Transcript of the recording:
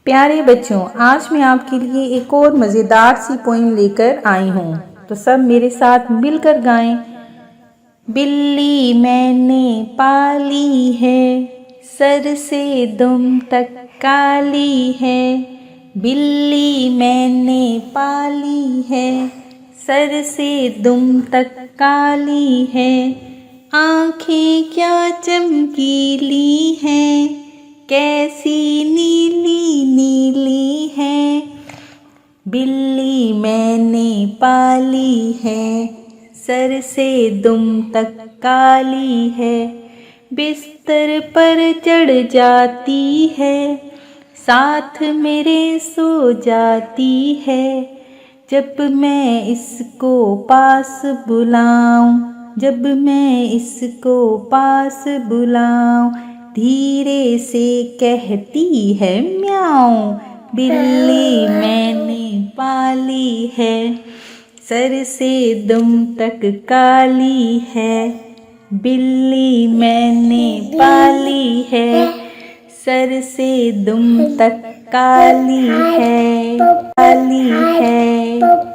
प्यारे बच्चों, आज मैं आपके लिए एक और मज़ेदार सी पोइम लेकर आई हूँ। तो सब मेरे साथ मिलकर गाएं। बिल्ली मैंने पाली है, सर से दुम तक काली है। बिल्ली मैंने पाली है, सर से दुम तक काली है। आँखें क्या चमकीली हैं, कैसी नीली नीली है। बिल्ली मैंने पाली है, सर से दुम तक काली है। बिस्तर पर चढ़ जाती है, साथ मेरे सो जाती है। जब मैं इसको पास बुलाऊं, जब मैं इसको पास बुलाऊं, धीरे से कहती है म्याऊं। बिल्ली मैंने पाली है, सर से दुम तक काली है। बिल्ली मैंने पाली है, सर से दुम तक काली है, काली है।